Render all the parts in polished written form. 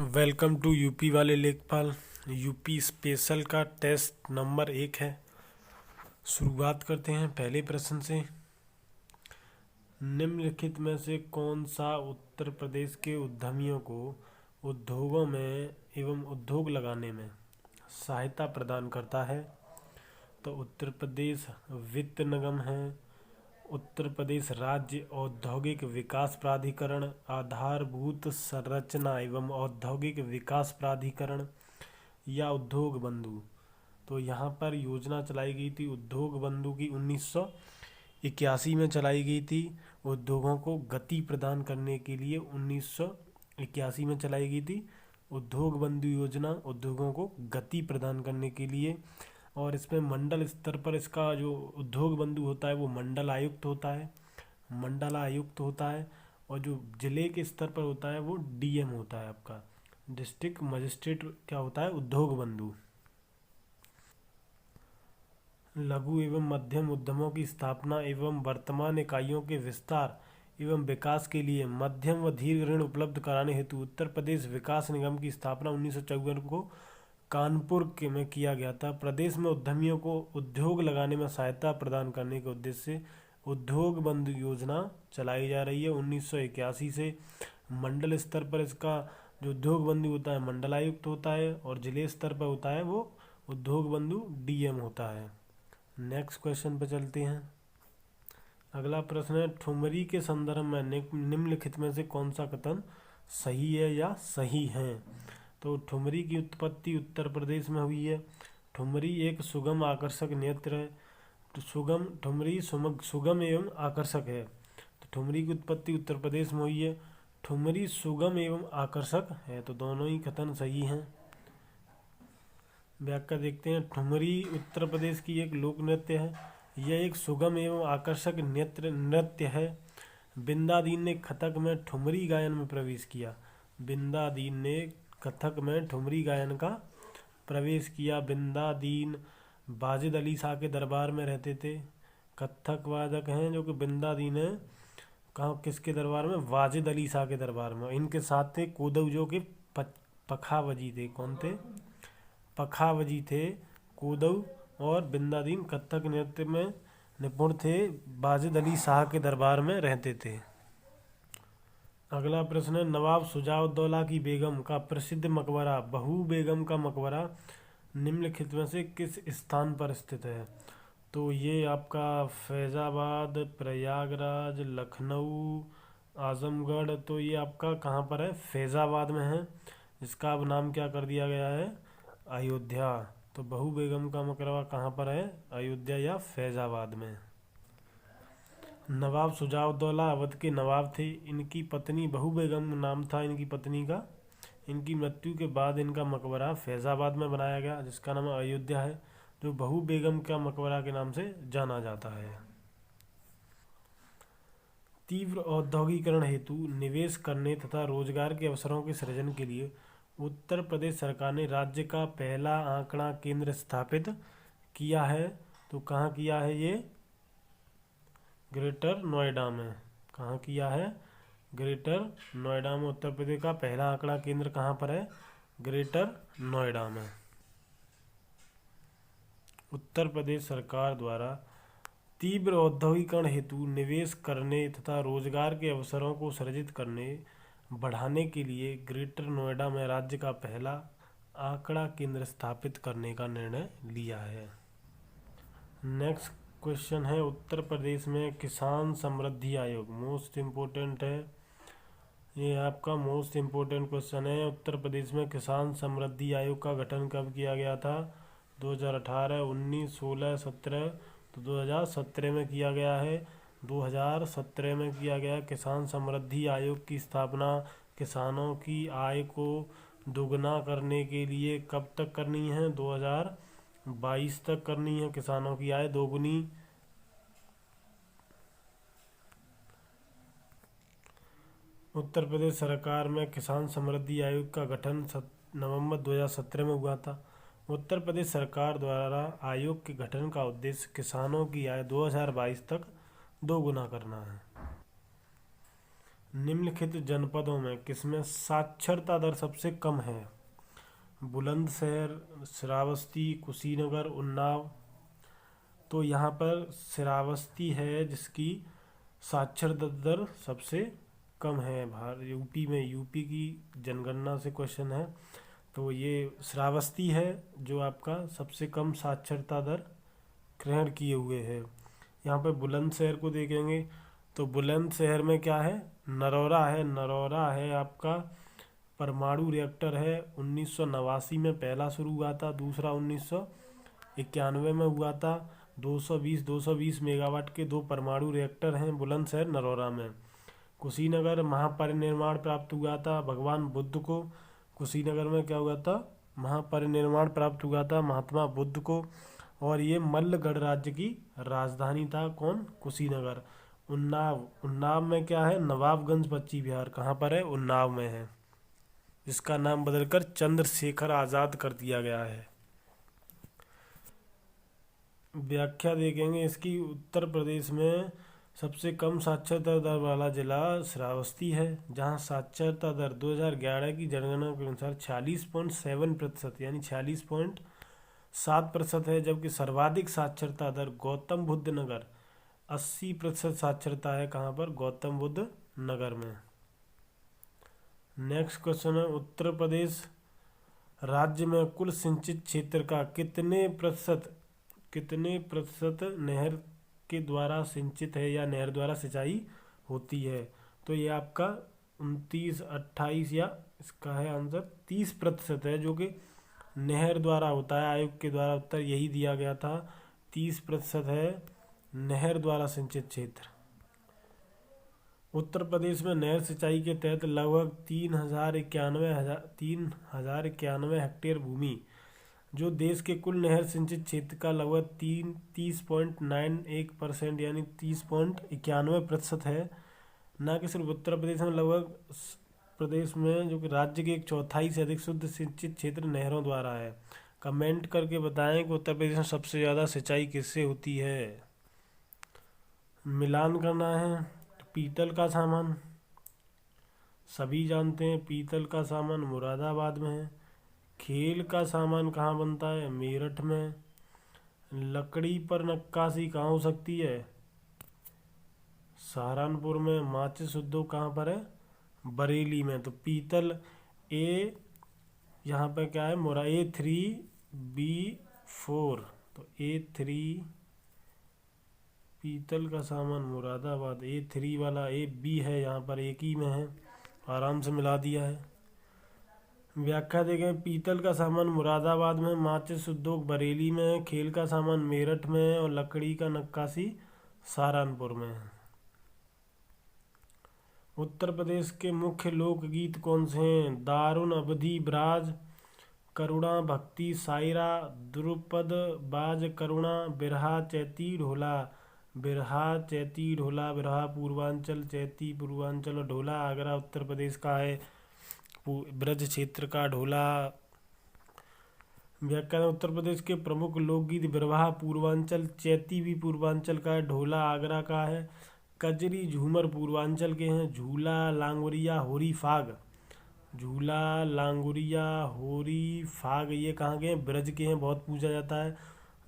Welcome to UP वाले लेखपाल। UP special का टेस्ट नंबर 1 है। शुरुआत करते हैं पहले प्रश्न से। निम्नलिखित में से कौन सा उत्तर प्रदेश के उद्यमियों को उद्योगों में एवं उद्योग लगाने में सहायता प्रदान करता है? तो उत्तर प्रदेश वित्त निगम है, उत्तर प्रदेश राज्य औद्योगिक विकास प्राधिकरण, आधारभूत संरचना एवं औद्योगिक विकास प्राधिकरण, या उद्योग बंधु। तो यहाँ पर योजना चलाई गई थी उद्योग बंधु की 1981 में चलाई गई थी। उद्योगों को गति प्रदान करने के लिए 1981 में चलाई गई थी उद्योग बंधु योजना, उद्योगों को गति प्रदान करने के लिए। और इसमें मंडल स्तर पर इसका जो उद्योग बंधु होता है वो मंडल आयुक्त होता है, और जो जिले के स्तर पर होता है वो डीएम होता है, आपका डिस्ट्रिक्ट मजिस्ट्रेट क्या होता है, उद्योग बंधु। लघु एवं मध्यम उद्यमों की स्थापना एवं वर्तमान इकाइयों के विस्तार एवं विकास के लिए मध्यम व दीर्घ ऋण उपलब्ध कराने हेतु उत्तर प्रदेश विकास निगम की स्थापना 1954 को कानपुर में किया गया था। प्रदेश में उद्यमियों को उद्योग लगाने में सहायता प्रदान करने के उद्देश्य से उद्योग बंधु योजना चलाई जा रही है 1981 से। मंडल स्तर पर इसका जो उद्योग बंधु होता है मंडल आयुक्त होता है, और जिले स्तर पर होता है वो उद्योग बंधु डीएम होता है। नेक्स्ट क्वेश्चन पे चलते हैं। अगला प्रश्न है, ठुमरी के संदर्भ में निम्नलिखित में से कौन सा कथन सही है या सही है? तो ठुमरी की उत्पत्ति उत्तर प्रदेश में हुई है। ठुमरी एक सुगम आकर्षक नृत्य है। तो ठुमरी सुगम एवं आकर्षक है। तो ठुमरी की उत्पत्ति उत्तर प्रदेश में हुई है। ठुमरी सुगम एवं आकर्षक है, तो दोनों ही कथन सही हैं। व्याख्या देखते हैं। ठुमरी उत्तर प्रदेश की एक लोक नृत्य है। यह एक सुगम एवं आकर्षक नृत्य है। बिंदादीन ने कथक में ठुमरी गायन में प्रवेश किया। बिंदादीन ने कथक में ठुमरी गायन का प्रवेश किया। बिंदादीन वाजिद अली शाह के दरबार में रहते थे। कथक वादक हैं जो कि बिंदादीन है, कहाँ किसके दरबार में? वाजिद अली शाह के दरबार में। इनके साथ थे कोदऊ जो कि पखावजी थे। कौन थे? पखावजी थे कोदऊ। और बिंदादीन कथक नृत्य में निपुण थे, वाजिद अली शाह के दरबार में रहते थे। अगला प्रश्न है, नवाब शुजाउद्दौला की बेगम का प्रसिद्ध मकबरा बहू बेगम का मकबरा निम्नलिखित में से किस स्थान पर स्थित है? तो ये आपका फैज़ाबाद, प्रयागराज, लखनऊ, आजमगढ़। तो ये आपका कहाँ पर है? फैज़ाबाद में है। इसका अब नाम क्या कर दिया गया है? अयोध्या। तो बहू बेगम का मकबरा कहाँ पर है? अयोध्या या फैज़ाबाद में। नवाब शुजाउद्दौला अवध के नवाब थे। इनकी पत्नी बहू बेगम नाम था इनकी पत्नी का। इनकी मृत्यु के बाद इनका मकबरा फैज़ाबाद में बनाया गया, जिसका नाम अयोध्या है, जो बहू बेगम का मकबरा के नाम से जाना जाता है। तीव्र औद्योगिकरण हेतु निवेश करने तथा रोजगार के अवसरों के सृजन के लिए उत्तर प्रदेश सरकार ने राज्य का पहला आंकड़ा केंद्र स्थापित किया है। तो कहाँ किया है ये? ग्रेटर नोएडा में। कहाँ किया है? ग्रेटर नोएडा में। उत्तर प्रदेश का पहला आंकड़ा केंद्र कहाँ पर है? ग्रेटर नोएडा में। उत्तर प्रदेश सरकार द्वारा तीव्र औद्योगिकरण हेतु निवेश करने तथा रोजगार के अवसरों को सृजित करने बढ़ाने के लिए ग्रेटर नोएडा में राज्य का पहला आंकड़ा केंद्र स्थापित करने का निर्णय लिया है। नेक्स्ट क्वेश्चन है, उत्तर प्रदेश में किसान समृद्धि आयोग मोस्ट इम्पोर्टेंट है। ये आपका मोस्ट इम्पोर्टेंट क्वेश्चन है। उत्तर प्रदेश में किसान समृद्धि आयोग का गठन कब किया गया था? 2018, 19, 16, 17। तो 2017 में किया गया है। 2017 में किया गया। किसान समृद्धि आयोग की स्थापना किसानों की आय को दोगुना करने के लिए कब तक करनी है? 2022 तक करनी है किसानों की आय दोगुनी। उत्तर प्रदेश सरकार में किसान समृद्धि आयोग का गठन नवंबर 2017 में हुआ था। उत्तर प्रदेश सरकार द्वारा आयोग के गठन का उद्देश्य किसानों की आय 2022 तक दोगुना करना है। निम्नलिखित जनपदों में किसमें साक्षरता दर सबसे कम है? बुलंदशहर, श्रावस्ती, कुशीनगर, उन्नाव। तो यहाँ पर श्रावस्ती है जिसकी साक्षरता दर सबसे कम है। यूपी में, यूपी की जनगणना से क्वेश्चन है, तो ये श्रावस्ती है जो आपका सबसे कम साक्षरता दर ग्रहण किए हुए है। यहाँ पर बुलंदशहर को देखेंगे तो बुलंदशहर में क्या है? नरौरा है। नरौरा है आपका परमाणु रिएक्टर है। 1989 में पहला शुरू हुआ था, दूसरा 1991 में हुआ था। 220 मेगावाट के 2 परमाणु रिएक्टर हैं बुलंदशहर नरौरा में। कुशीनगर महापरिनिर्वाण प्राप्त हुआ था भगवान बुद्ध को। कुशीनगर में क्या हुआ था? महापरिनिर्वाण प्राप्त हुआ था महात्मा बुद्ध को, और ये मल्लगढ़ राज्य की राजधानी था। कौन? कुशीनगर। उन्नाव, उन्नाव में क्या है? नवाबगंज पश्चिम बिहार। कहाँ पर है? उन्नाव में है, जिसका नाम बदलकर चंद्रशेखर आज़ाद कर दिया गया है। व्याख्या देखेंगे इसकी। उत्तर प्रदेश में सबसे कम साक्षरता दर वाला जिला श्रावस्ती है, जहां साक्षरता दर 2011 की जनगणना के अनुसार 46.7% यानी 46.7% है, जबकि सर्वाधिक साक्षरता दर गौतम बुद्ध नगर 80% साक्षरता है। कहाँ पर? गौतम बुद्ध नगर में। नेक्स्ट क्वेश्चन है, उत्तर प्रदेश राज्य में कुल सिंचित क्षेत्र का कितने प्रतिशत नहर के द्वारा सिंचित है या नहर द्वारा सिंचाई होती है? तो ये आपका 29, 28 या इसका है आंसर 30% है, जो कि नहर द्वारा होता है। आयोग के द्वारा उत्तर यही दिया गया था, 30% है नहर द्वारा सिंचित क्षेत्र। उत्तर प्रदेश में नहर सिंचाई के तहत लगभग 3091 हेक्टेयर भूमि, जो देश के कुल नहर सिंचित क्षेत्र का लगभग 30.91% यानी 30.91% है। न कि सिर्फ उत्तर प्रदेश में, लगभग प्रदेश में जो कि राज्य के 1/4 से अधिक शुद्ध सिंचित क्षेत्र नहरों द्वारा है। कमेंट करके बताएं कि उत्तर प्रदेश में सबसे ज़्यादा सिंचाई किससे होती है। मिलान करना है तो पीतल का सामान सभी जानते हैं, पीतल का सामान मुरादाबाद में है। खेल का सामान कहाँ बनता है? मेरठ में। लकड़ी पर नक्काशी कहाँ हो सकती है? सहारनपुर में। माचिस उद्योग कहाँ पर है? बरेली में। तो पीतल ए, यहाँ पर क्या है? A3B4, तो A3 पीतल का सामान मुरादाबाद। A3 वाला B है, यहाँ पर एक ही में है, आराम से मिला दिया है। व्याख्या देखें, पीतल का सामान मुरादाबाद में, माचिस उद्योग बरेली में, खेल का सामान मेरठ में और लकड़ी का नक्काशी सहारनपुर में है। उत्तर प्रदेश के मुख्य लोकगीत कौन से हैं? दारुण, अवधी, ब्राज, करुणा, भक्ति, सायरा, द्रुपद, बाज, करुणा, बिरहा, चैती, ढोला। बिरहा, चैती, ढोला। बिरहा पूर्वांचल, चैती पूर्वांचल और ढोला आगरा उत्तर प्रदेश का है, ब्रज क्षेत्र का ढोला। व्याख्या, उत्तर प्रदेश के प्रमुख लोकगीत बिरहा पूर्वांचल, चैती भी पूर्वांचल का है, ढोला आगरा का है। कजरी, झूमर पूर्वांचल के हैं। झूला, लांगुरिया, होरी, फाग। झूला, लांगुरिया, होरी, फाग ये कहाँ के हैं? ब्रज के हैं, बहुत पूछा जाता है।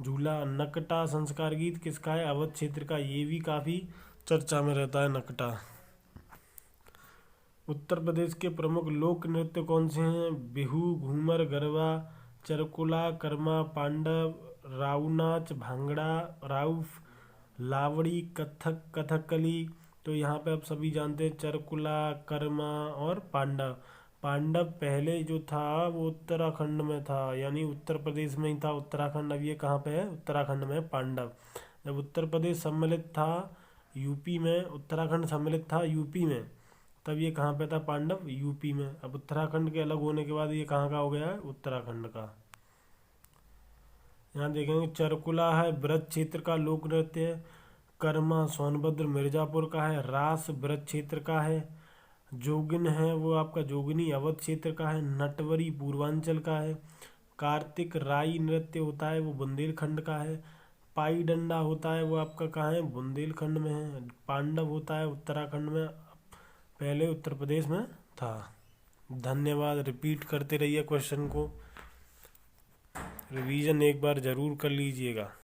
झूला। नकटा संस्कार गीत किसका है? अवध क्षेत्र का, ये भी काफ़ी चर्चा में रहता है नकटा। उत्तर प्रदेश के प्रमुख लोक नृत्य कौन से हैं? बिहू, घूमर, गरबा, चरकुला, कर्मा, पांडव, राउनाच, भांगड़ा, राउफ, लावड़ी, कथक, कथकली। तो यहाँ पे आप सभी जानते हैं चरकुला, कर्मा और पांडव। पांडव पहले जो था वो उत्तराखंड में था, यानी उत्तर प्रदेश में ही था। उत्तराखंड अब ये कहाँ पे है? उत्तराखंड में पांडव। जब उत्तर प्रदेश सम्मिलित था यूपी में, उत्तराखंड सम्मिलित था यूपी में, तब ये कहाँ पे था? पांडव यूपी में। अब उत्तराखंड के अलग होने के बाद ये कहाँ का हो गया है? उत्तराखंड का। यहाँ देखेंगे चरकुला है ब्रज क्षेत्र का लोक नृत्य है। कर्मा सोनभद्र मिर्जापुर का है, रास ब्रज क्षेत्र का है। जोगिन है वो आपका जोगिनी अवध क्षेत्र का है, नटवरी पूर्वांचल का है। कार्तिक राई नृत्य होता है वो बुंदेलखंड का है। पाई डंडा होता है वो आपका कहाँ है? बुंदेलखंड में है। पांडव होता है उत्तराखंड में। पहले उत्तर प्रदेश में था। धन्यवाद। रिपीट करते रहिए क्वेश्चन को, रिवीजन एक बार ज़रूर कर लीजिएगा।